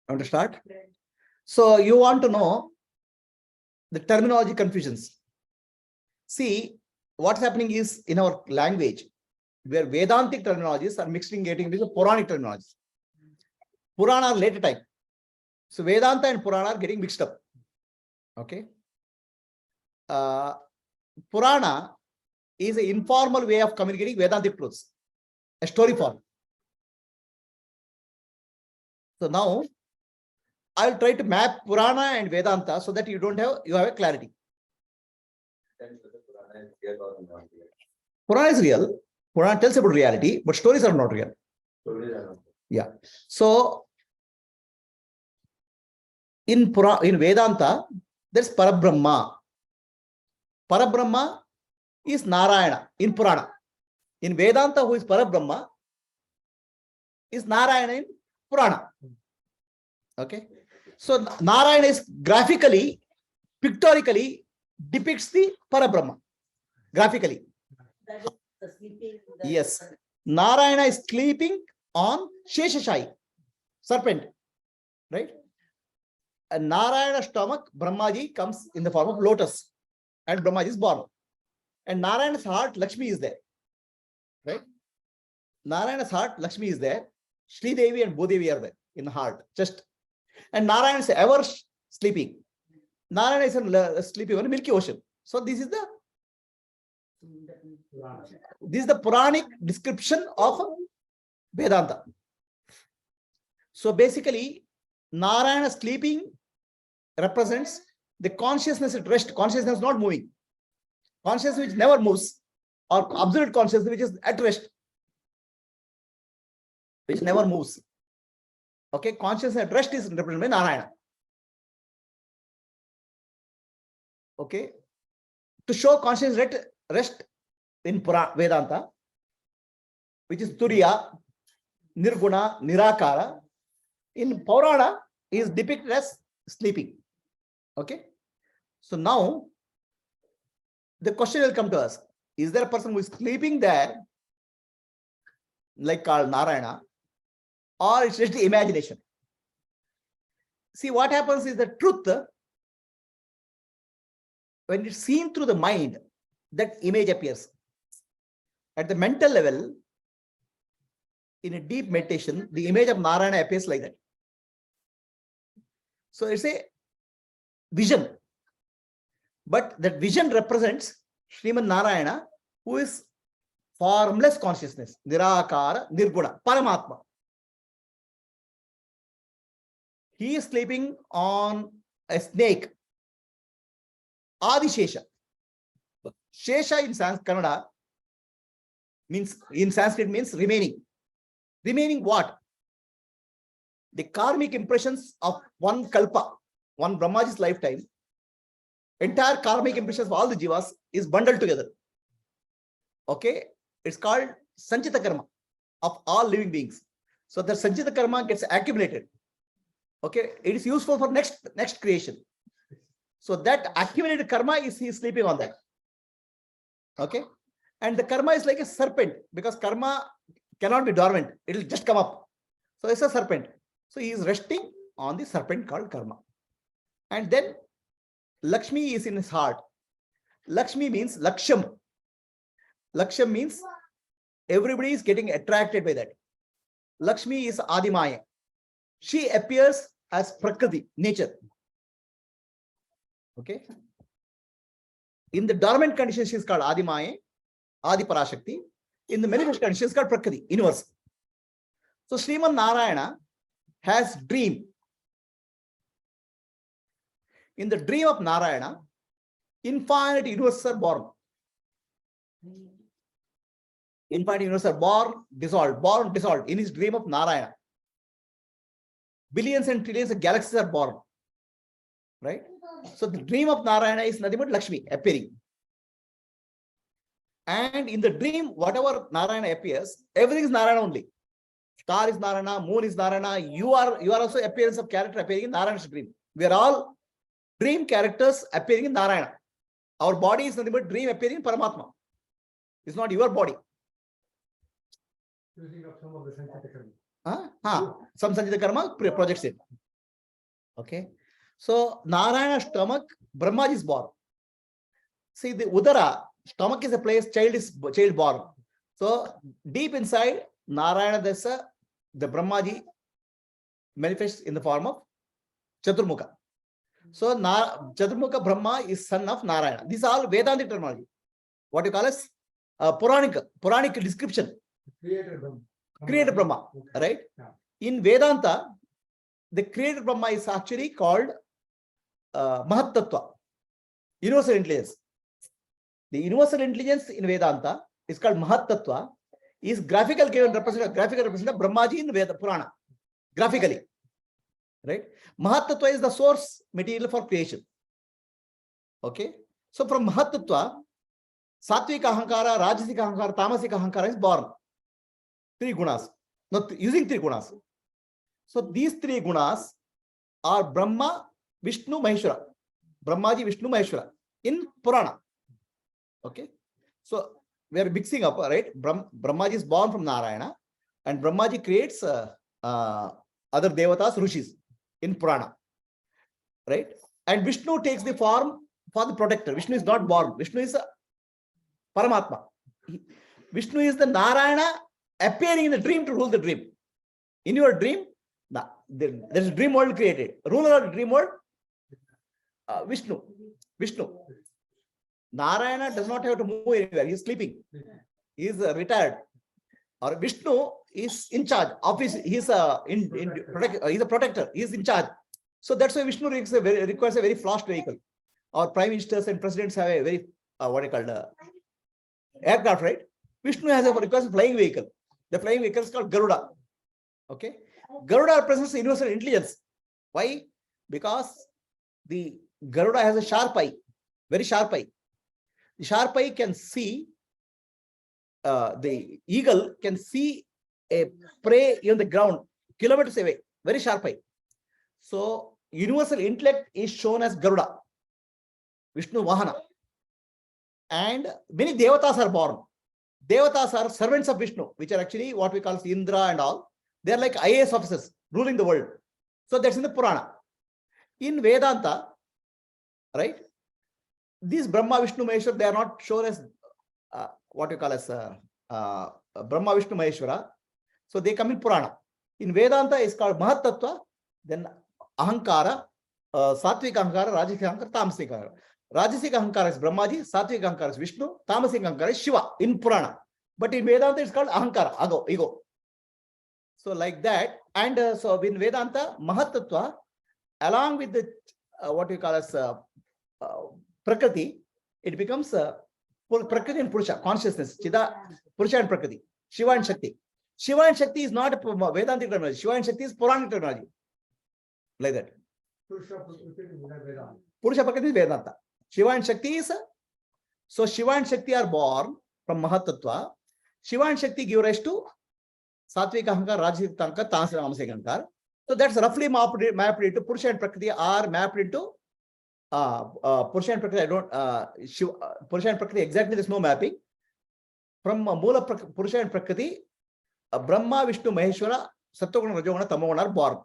Want to start? So you want to know the terminology confusions. See, what's happening is in our language, where Vedantic terminologies are mixing, getting into the Puranic terminologies. Purana are later time. So Vedanta and Purana are getting mixed up. Okay. Purana is an informal way of communicating Vedantic truths, a story form. So now I'll try to map Purana and Vedanta so that you have a clarity. Purana is real. Purana tells about reality, but stories are not real. Yeah. So in Vedanta, there's Parabrahma. Parabrahma is Narayana in Purana. In Vedanta, who is Parabrahma is Narayana in Purana. Okay. So Narayana is graphically, pictorially depicts the Parabrahma. Graphically. Yes. Narayana is sleeping on Sheshashai, serpent. Right? And Narayana's stomach, Brahmaji, comes in the form of lotus. And Brahmaji is born. And Narayana's heart, Lakshmi is there. Right? Narayana's heart, Lakshmi is there. Sri Devi and Bhudevi are there in the heart, chest. And Narayana is ever sleeping. Narayana is sleeping on the Milky Ocean. So this is the Puranic description of Vedanta. So basically, Narayana sleeping represents the consciousness at rest. Consciousness not moving. Consciousness which never moves, or absolute consciousness which is at rest, which never moves. Okay, consciousness at rest is represented by Narayana. Okay, to show consciousness at rest in Vedanta, which is Turiya, Nirguna, Nirakara, in Purana is depicted as sleeping. Okay, so now the question will come to us: is there a person who is sleeping there, like called Narayana, or it's just the imagination? See, what happens is the truth, when it's seen through the mind, that image appears. At the mental level, in a deep meditation, the image of Narayana appears like that. So it's a vision. But that vision represents Sriman Narayana, who is formless consciousness, Nirakara, Nirguna, Paramatma. He is sleeping on a snake, Adishesha. Shesha in Kannada means, in Sanskrit means remaining. Remaining what? The karmic impressions of one kalpa, one Brahmaji's lifetime, entire karmic impressions of all the jivas is bundled together. Okay, it's called Sanchita Karma of all living beings. So the Sanchita Karma gets accumulated. Okay, it is useful for next creation. So that accumulated karma is he sleeping on that. Okay, and the karma is like a serpent, because karma cannot be dormant, it will just come up. So it's a serpent. So he is resting on the serpent called karma. And then Lakshmi is in his heart. Lakshmi means Laksham. Laksham means everybody is getting attracted by that. Lakshmi is Adimaya. She appears as Prakriti, nature. Okay. In the dormant condition, she is called Adimaya, Adi Parashakti. In the manifest condition, she is called Prakriti, universe. So Sriman Narayana has dream. In the dream of Narayana, infinite universes are born. Infinite universes are born, dissolved in his dream of Narayana. Billions and trillions of galaxies are born. Right? So the dream of Narayana is nothing but Lakshmi appearing. And in the dream, whatever Narayana appears, everything is Narayana only. Star is Narayana, moon is Narayana. You are also appearance of character appearing in Narayana's dream. We are all dream characters appearing in Narayana. Our body is nothing but dream appearing in Paramatma. It's not your body. Using of some of the Sanchita Karma. Some Sanchita Karma projects it. Okay. So Narayana stomach, Brahma is born. See, the Udara, stomach is a place child born. So deep inside Narayana Dasa, the Brahmaji manifests in the form of Chaturmukha. So Chaturmukha Brahma is son of Narayana. These are all Vedantic terminology. What you call as Puranic description. Creator Brahma, right? Yeah. In Vedanta, the creator Brahma is actually called Mahat Tattva, universal intelligence. The universal intelligence in Vedanta is called Mahat Tattva, is graphical representation of Brahmaji in Veda Purana, graphically. Right? Mahat Tattva is the source material for creation. Okay. So from Mahat Tattva, Satvika Ahankara, Rajasika Ahankara, Tamasika Ahankara is born. 3 gunas. Not using 3 gunas. So these 3 gunas are Brahma, Vishnu, Maheshwara. Brahmaji, Vishnu, Maheshwara in Purana. Okay. So we are mixing up, right? Brahmaji is born from Narayana, and Brahmaji creates other devatas, rishis in Purana. Right? And Vishnu takes the form for the protector. Vishnu is not born. Vishnu is Paramatma. Vishnu is the Narayana appearing in the dream to rule the dream. In your dream, there is a dream world created. Ruler of the dream world, Vishnu. Narayana does not have to move anywhere. He is sleeping. He is retired. Or Vishnu is in charge. Obviously, he is he's a protector. He is in charge. So that's why Vishnu requires a very fast vehicle. Our prime ministers and presidents have a very what you call aircraft, right? Vishnu requires a flying vehicle. The flying vehicle is called Garuda. Okay, Garuda represents universal intelligence. Why? Because the Garuda has a sharp eye, very sharp eye. The sharp eye can see. The eagle can see a prey on the ground kilometers away. Very sharp eye. So universal intellect is shown as Garuda, Vishnu Vahana. And many devatas are born. Devatas are servants of Vishnu, which are actually what we call Indra and all. They are like IAS officers ruling the world. So that's in the Purana. In Vedanta, right? These Brahma, Vishnu, Maheshwara, they are not shown as what you call as Brahma, Vishnu, Maheshwara. So they come in Purana. In Vedanta, it's called Mahat Tattva, then Ahankara, Satvika Ahankara, Rajasika Ahankara, Tamasika Ahankara. Rajasika Ahankara is Brahmaji, Satvika Ahankara is Vishnu, Tamasika Ahankara is Shiva in Purana. But in Vedanta, it's called Ahankara, ego. So like that. And so in Vedanta, Mahat Tattva, along with the what we call as Prakriti, it becomes Prakriti and Purusha, consciousness, Chida, Purusha and Prakriti, Shiva and Shakti. Shiva and Shakti is not a Vedantic terminology. Shiva and Shakti is Puranic terminology. Like that. Purusha Prakriti is Vedanta. Shiva and Shakti is. So Shiva and Shakti are born from Mahat Tattva. Shiva and Shakti give rise to Satvika Ahankara, Rajasika Ahankara, Tamasika Ahankara. So that's roughly mapped into Purusha and Prakriti are mapped into Purusha and Prakriti. Purusha and Prakriti exactly there's no mapping. From Mula Purusha and Prakriti, Brahma, Vishnu, Maheshwara, Sattva-guna, Rajoguna, Tamoguna are born.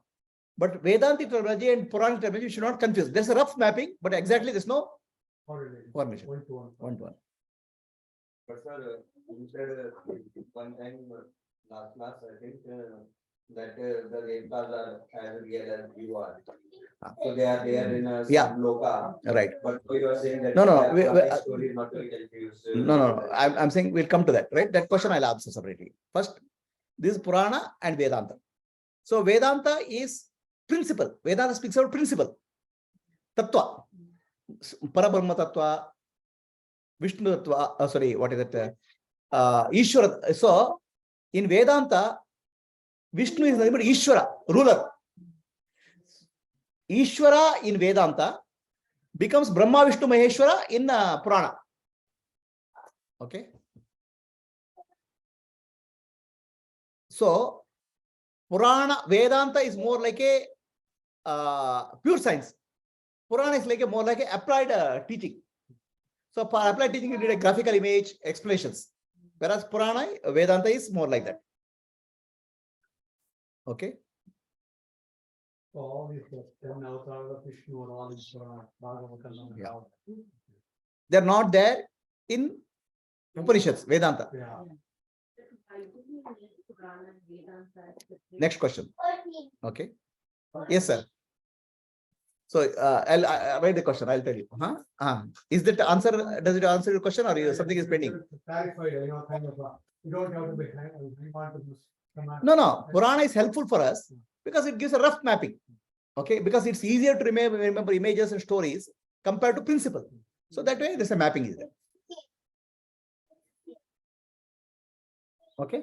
But Vedantic terminology and Puranic terminology should not confuse. There's a rough mapping, but exactly there's no formation. One to one. But sir, you said one time last class, I think that the Vedas are as real as you are. So they are in a loka. Right. But you are saying that story is not very confused. No. I'm saying we'll come to that, right? That question I'll answer separately. First, this is Purana and Vedanta. So Vedanta is principle. Vedanta speaks about principle. Tattva. Parabrahma Tattva. Vishnu Tattva. What is it? Ishwara. So in Vedanta, Vishnu is nothing but Ishwara, ruler. Ishwara in Vedanta becomes Brahma, Vishnu, Maheshwara in Purana. Okay. So Purana, Vedanta is more like a pure science. Purana is like more like a applied teaching. So for applied teaching, you need a graphical image, explanations. Whereas Purana, Vedanta is more like that. Okay. All these 10 avatars of Vishnu are all in Purana, Bhagavatam, and Yeah. all. They're not there in Upanishads, Vedanta. Yeah. Next question. Okay. Yes, sir. So I'll write the question. I'll tell you. Is that answer? Does it answer your question, or something is pending? To clarify, kind of, you don't have to be hang on to this. No. Purana is helpful for us because it gives a rough mapping. Okay, because it's easier to remember images and stories compared to principle. So that way, there's a mapping is there. Okay.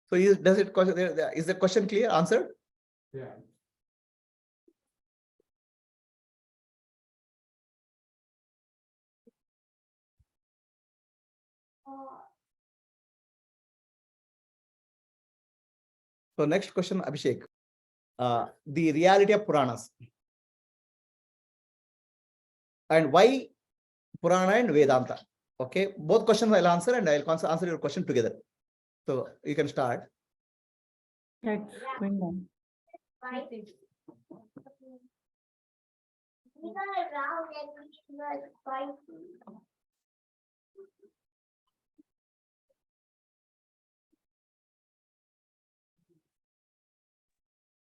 So is the question clear? Answered? Yeah. So next question, Abhishek. The reality of Puranas. And why Purana and Vedanta? Okay, both questions I'll answer, and I'll answer your question together. So you can start. It's going on.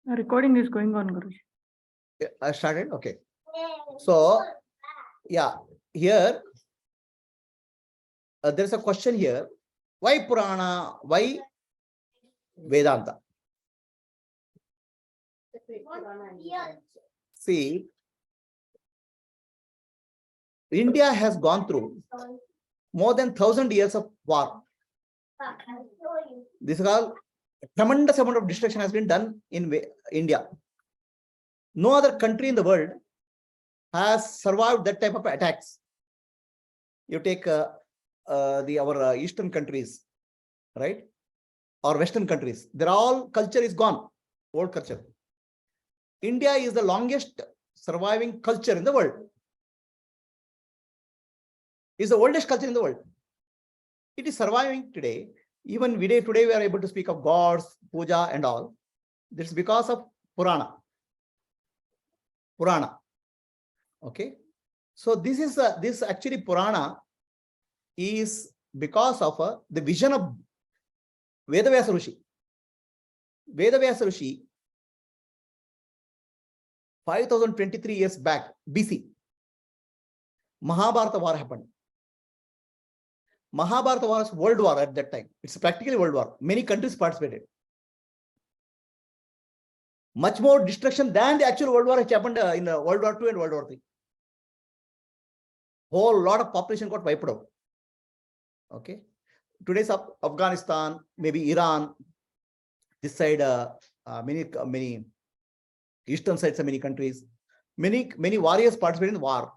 The recording is going on, Guruji. I started. Okay. So yeah, here there's a question here. Why Purana? Why Vedanta? See, India has gone through more than 1,000 years of war. This is all tremendous amount of destruction has been done in India. No other country in the world has survived that type of attacks. You take our eastern countries, right, or western countries. They're all culture is gone, old culture. India is the longest surviving culture in the world. It's the oldest culture in the world. It is surviving today. Even today we are able to speak of gods, puja and all. This is because of Purana. Okay. So this is this actually Purana is because of the vision of Vedavyasa Rishi. Vedavyasa Rishi 5023 years back, BC, Mahabharata war happened. Mahabharata was world war at that time. It's practically world war. Many countries participated. Much more destruction than the actual world war which happened in World War II and World War III. Whole lot of population got wiped out. Okay. Today's Afghanistan, maybe Iran, this side, many eastern sides of many countries, many warriors participated in the war.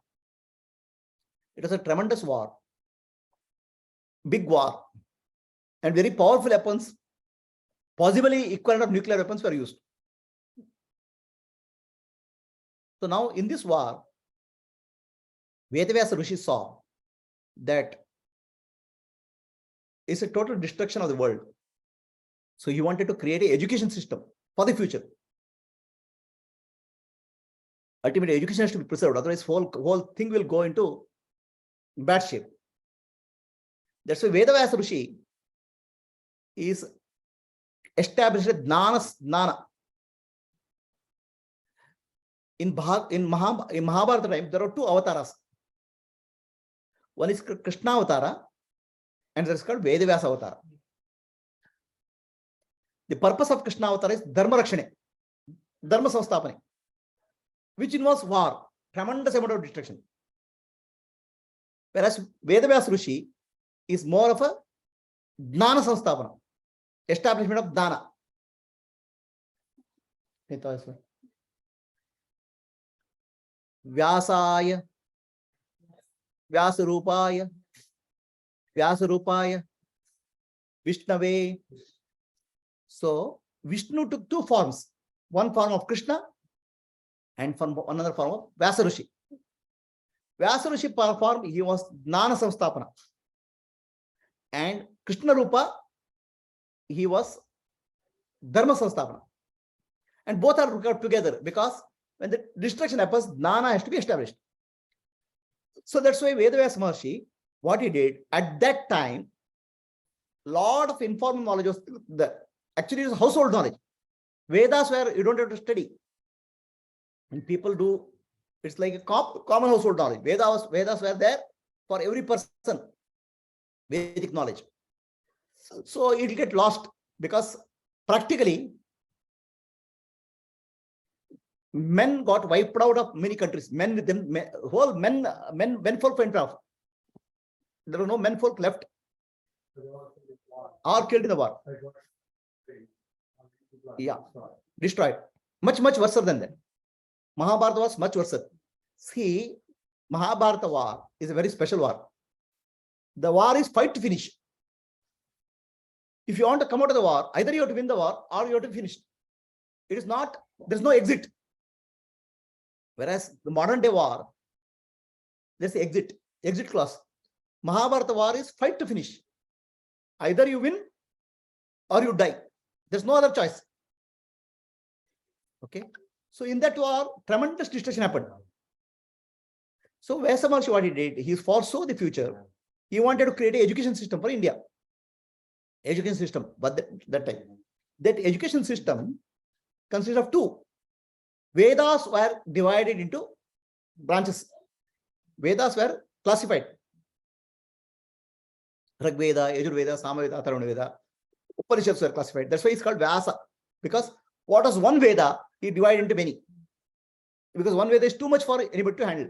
It was a tremendous war, big war, and very powerful weapons, possibly equivalent of nuclear weapons, were used. So now in this war, Vedavyasa Rishi saw that it's a total destruction of the world. So he wanted to create an education system for the future. Ultimately, education has to be preserved, otherwise whole thing will go into bad shape. That's why Vedavyasa Rishi is established Jnana. In Mahabharata time, there are two avatars. One is Krishna Avatara, and there is called Vedavyasa Avatara. The purpose of Krishna Avatara is Dharma Rakshane, Dharma Samstapane, which involves war, tremendous amount of destruction. Whereas Vedavyasa Rishi is more of a Jnana Samstapana, establishment of Dana. Vyasaya, Vyasarupaya, Vishnave. So Vishnu took two forms, one form of Krishna and from another form of Vyasa Rishi. Vyasa Rishi form, he was Jnana Samstapana, and Krishna Rupa, he was Dharma Samstapana. And both are worked out together, because when the destruction happens, Jnana has to be established. So that's why Vedavyasa Maharshi, what he did at that time, lot of informal knowledge was actually it was household knowledge. Vedas where you don't have to study. And people do, it's like a common household knowledge. Vedas were there for every person, Vedic knowledge. So it will get lost, because practically men got wiped out of many countries. Men with them, whole menfolk went off. There were no menfolk left, or killed in the war. Yeah, destroyed. Much worse than that. Mahabharata was much worse. See, Mahabharata war is a very special war. The war is fight to finish. If you want to come out of the war, either you have to win the war or you have to finish. It is not, there's no exit. Whereas the modern day war, there's the exit clause. Mahabharata war is fight to finish. Either you win or you die. There's no other choice. Okay. So in that war, tremendous destruction happened. So Vyasa Maharshi, what he did, he foresaw the future. He wanted to create an education system for India. Education system, but that time. That education system consists of two. Vedas were divided into branches. Vedas were classified. Rig Veda, Yajur Veda, Samaveda, Atharvana Veda. Upanishads were classified. That's why it's called Vyasa. Because what was one Veda, he divided into many. Because one Veda is too much for anybody to handle.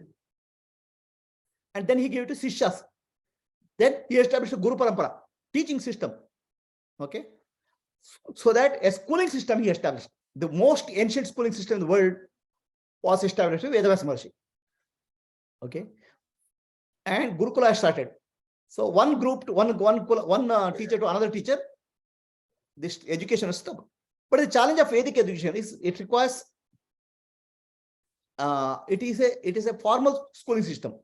And then he gave it to Sishyas. Then he established a Guru Parampara, teaching system. Okay. So that a schooling system he established. The most ancient schooling system in the world was established by Vedavyasa Maharshi. Okay. And Gurukula started. So one group to one teacher to another teacher, this education is stubborn. But the challenge of Vedic education is it requires it is a formal schooling system.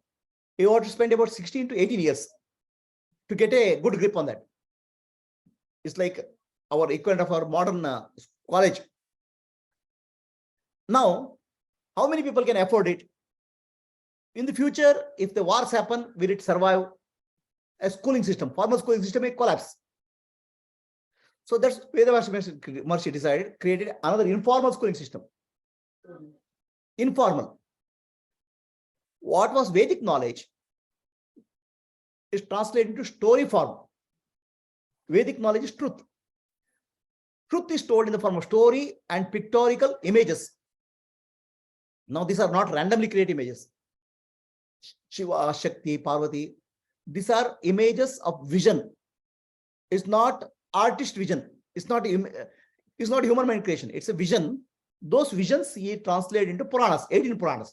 You have to spend about 16 to 18 years to get a good grip on that. It's like our equivalent of our modern college. Now, how many people can afford it? In the future, if the wars happen, will it survive? A schooling system, formal schooling system may collapse. So that's Vedavyasa Maharshi decided, created another informal schooling system. Informal. What was Vedic knowledge is translated into story form. Vedic knowledge is truth. Truth is told in the form of story and pictorial images. Now, these are not randomly created images. Shiva, Shakti, Parvati. These are images of vision. It's not artist vision. It's not human mind creation. It's a vision. Those visions he translated into Puranas, 18 Puranas.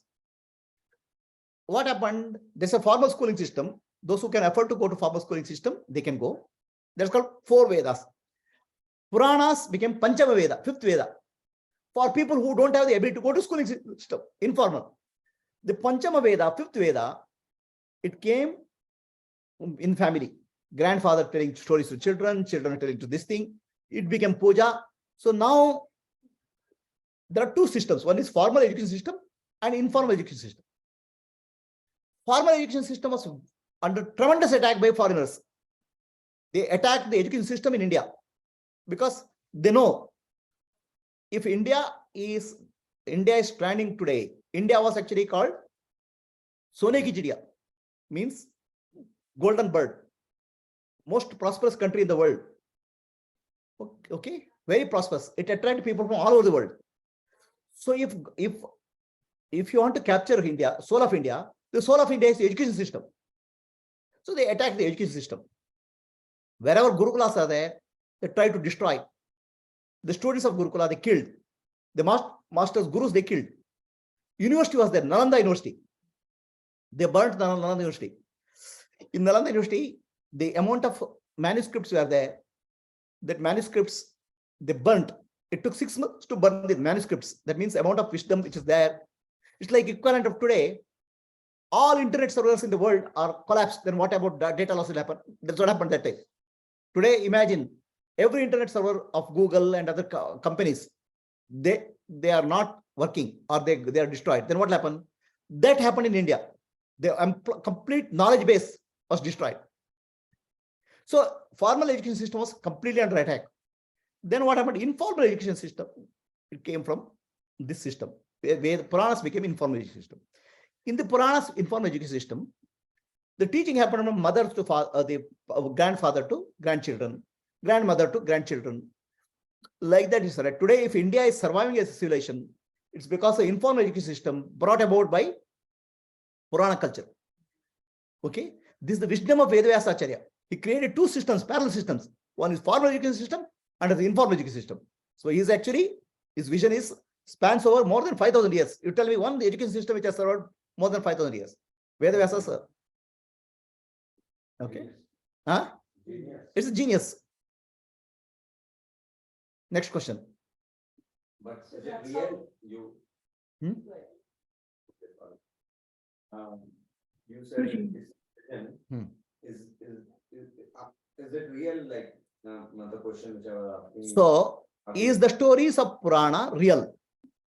What happened? There's a formal schooling system. Those who can afford to go to formal schooling system, they can go. That's called 4 Vedas. Puranas became Panchama Veda, 5th Veda. For people who don't have the ability to go to schooling system, informal. The Panchama Veda, 5th Veda, it came in family. Grandfather telling stories to children, children telling to this thing. It became puja. So now there are two systems. One is formal education system and informal education system. Formal education system was under tremendous attack by foreigners. They attacked the education system in India because they know if India is standing today, India was actually called Sone ki Chidiya, means golden bird, most prosperous country in the world. Okay, very prosperous. It attracted people from all over the world. So if you want to capture India, soul of India, the soul of India is the education system. So they attack the education system. Wherever Gurukulas are there, they try to destroy. The students of Gurukula, they killed. The masters, gurus, they killed. University was there, Nalanda University. They burnt Nalanda University. In Nalanda University, the amount of manuscripts were there. That manuscripts, they burnt. It took 6 months to burn the manuscripts. That means the amount of wisdom which is there. It's like equivalent of today. All internet servers in the world are collapsed. Then what about data loss will happen? That's what happened that time. Today, imagine every internet server of Google and other companies, they they are not working or they are destroyed, then what happened? That happened in India. The complete knowledge base was destroyed. So formal education system was completely under attack. Then what happened? Informal education system, it came from this system, where the Puranas became informal education system. In the Puranas informal education system, the teaching happened from mother to father, the grandfather to grandchildren, grandmother to grandchildren. Like that is right. Today, if India is surviving as a civilization, it's because the informal education system brought about by Purana culture. Okay, this is the wisdom of Vedas Acharya. He created two systems, parallel systems. One is formal education system, and the informal education system. So he's actually, his vision is spans over more than 5,000 years. You tell me one education system which has survived more than 5,000 years. Vedas, sir. Okay. Huh? Genius. It's a genius. Next question. But is it real? You. Hmm? You said Prabhuji. Hmm. is it real? Like the question which I was asking. So, is the stories of Purana real?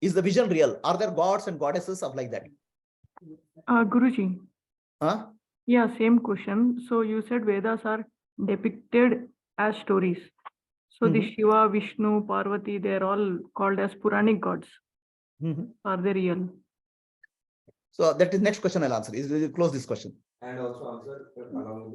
Is the vision real? Are there gods and goddesses of like that? Guruji, Huh? yeah, same question. So you said Vedas are depicted as stories. So the Mhm. Shiva, Vishnu, Parvati, they're all called as Puranic gods. Mhm. Are they real? So that is next question I'll answer. Is close this question. And also answer along with this.